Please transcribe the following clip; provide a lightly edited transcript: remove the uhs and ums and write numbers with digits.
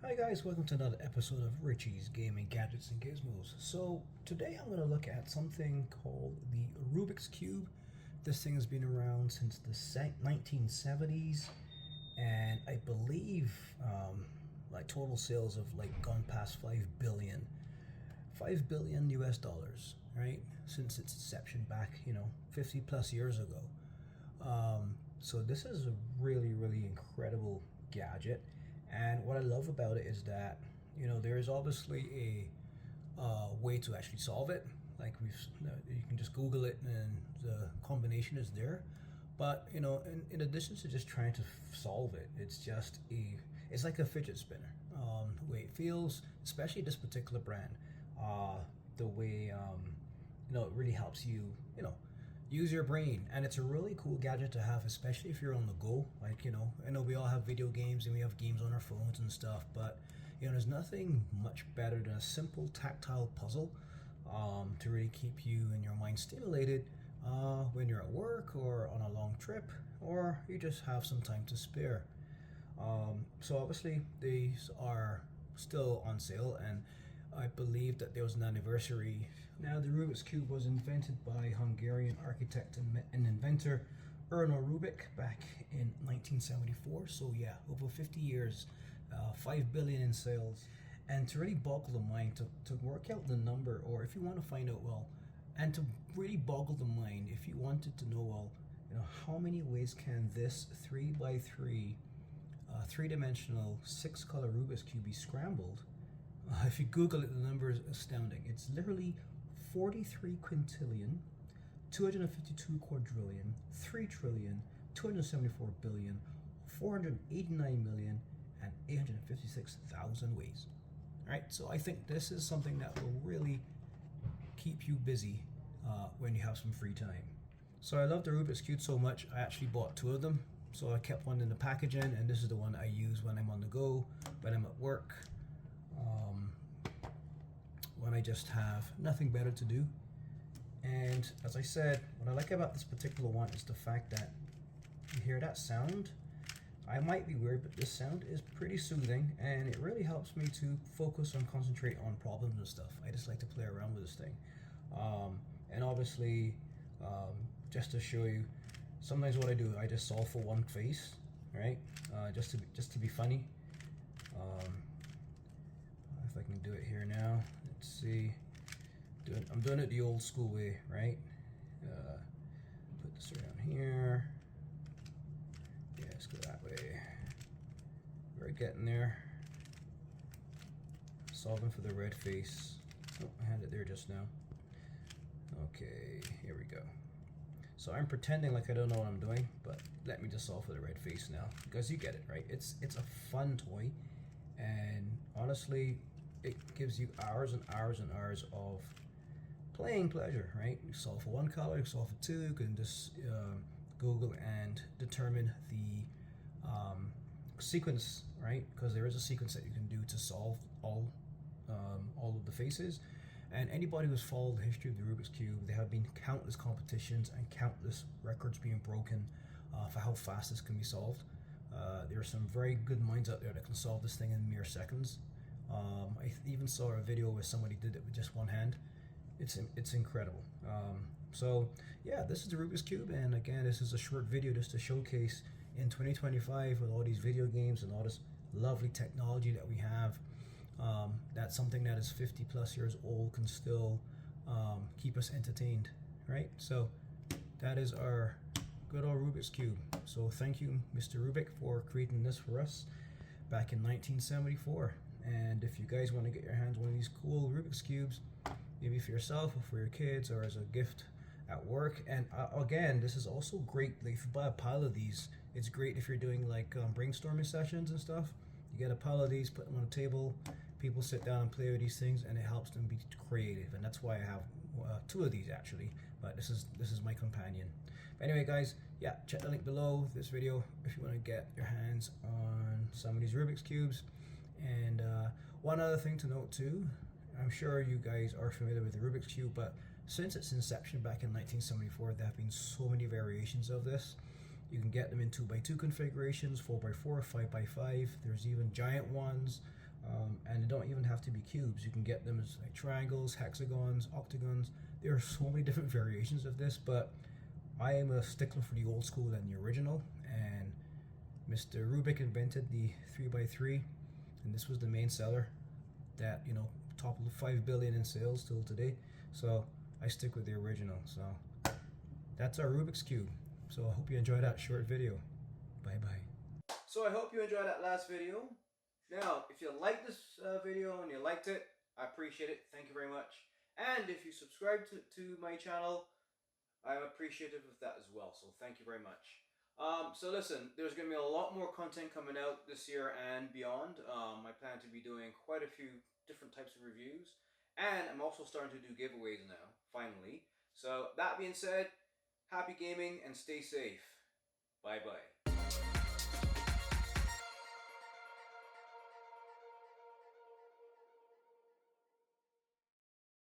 Hi guys, welcome to another episode of Richie's Gaming Gadgets and Gizmos. So today I'm going to look at something called the Rubik's Cube. This thing has been around since the 1970s, and I believe like total sales have like gone past 5 billion. 5 billion US dollars, right? Since its inception back, 50 plus years ago. So this is a really incredible gadget, and what I love about it is that there is obviously a way to actually solve it. Like you can just Google it and the combination is there. But in addition to just trying to solve it, it's like a fidget spinner. The way it feels, especially this particular brand, the way it really helps you use your brain, and it's a really cool gadget to have, especially if you're on the go. Like I know we all have video games and we have games on our phones and stuff, but there's nothing much better than a simple tactile puzzle to really keep you and your mind stimulated when you're at work or on a long trip, or you just have some time to spare. So obviously these are still on sale, and I believe that there was an anniversary. Now, the Rubik's Cube was invented by Hungarian architect and inventor Erno Rubik back in 1974. So yeah, over 50 years, 5 billion in sales. And to really boggle the mind, to work out the number, or if you want to find out, and to really boggle the mind, if you wanted to know, how many ways can this 3 by 3 three-dimensional 6-color Rubik's Cube be scrambled? If you Google it, the number is astounding. It's literally 43 quintillion, 252 quadrillion, 3 trillion, 274 billion, 489 million, and 856,000 ways. Alright, so I think this is something that will really keep you busy when you have some free time. So I love the Rubik's Cube so much, I actually bought 2 of them. So I kept one in the packaging, and this is the one I use when I'm on the go, when I'm at work, when I just have nothing better to do. And as I said, what I like about this particular one is the fact that you hear that sound. I might be weird, but this sound is pretty soothing, and it really helps me to focus and concentrate on problems and stuff. I just like to play around with this thing. And obviously, just to show you, sometimes what I do, I just solve for one face, right? Just to be funny. If I can do it here now, let's see. I'm doing it the old school way, right? Put this around here. Yeah, let's go that way. We're getting there. Solving for the red face. Oh, I had it there just now. Okay, here we go. So I'm pretending like I don't know what I'm doing, but let me just solve for the red face now, because you get it, right? It's a fun toy, and honestly, it gives you hours and hours and hours of playing pleasure, right? You solve for one color, you solve for 2, you can just Google and determine the sequence, right? Because there is a sequence that you can do to solve all of the faces. And anybody who's followed the history of the Rubik's Cube, there have been countless competitions and countless records being broken for how fast this can be solved. There are some very good minds out there that can solve this thing in mere seconds. I even saw a video where somebody did it with just one hand. It's incredible. So yeah, this is the Rubik's Cube, and again, this is a short video just to showcase in 2025 with all these video games and all this lovely technology that we have. That's something that is 50 plus years old can still keep us entertained, right? So that is our good old Rubik's Cube. So thank you, Mr. Rubik, for creating this for us back in 1974. And if you guys want to get your hands on one of these cool Rubik's Cubes, maybe for yourself or for your kids or as a gift at work. And again, this is also great, like if you buy a pile of these, it's great if you're doing like brainstorming sessions and stuff. You get a pile of these, put them on a table, people sit down and play with these things, and it helps them be creative. And that's why I have 2 of these actually, but this is my companion. But anyway guys, yeah, check the link below this video if you want to get your hands on some of these Rubik's Cubes. And one other thing to note too, I'm sure you guys are familiar with the Rubik's Cube, but since its inception back in 1974, there have been so many variations of this. You can get them in 2x2 configurations, 4x4, 5x5. There's even giant ones, And they don't even have to be cubes. You can get them as like triangles, hexagons, octagons. There are so many different variations of this, but I am a stickler for the old school and the original. And Mr. Rubik invented the 3x3, and this was the main seller that, you know, toppled 5 billion in sales till today. So I stick with the original. So that's our Rubik's Cube. So I hope you enjoyed that short video. Bye bye. So I hope you enjoyed that last video. Now, if you liked this video and you liked it, I appreciate it. Thank you very much. And if you subscribe to my channel, I'm appreciative of that as well. So thank you very much. So listen, there's going to be a lot more content coming out this year and beyond. I plan to be doing quite a few different types of reviews. And I'm also starting to do giveaways now, finally. So that being said, happy gaming and stay safe. Bye bye.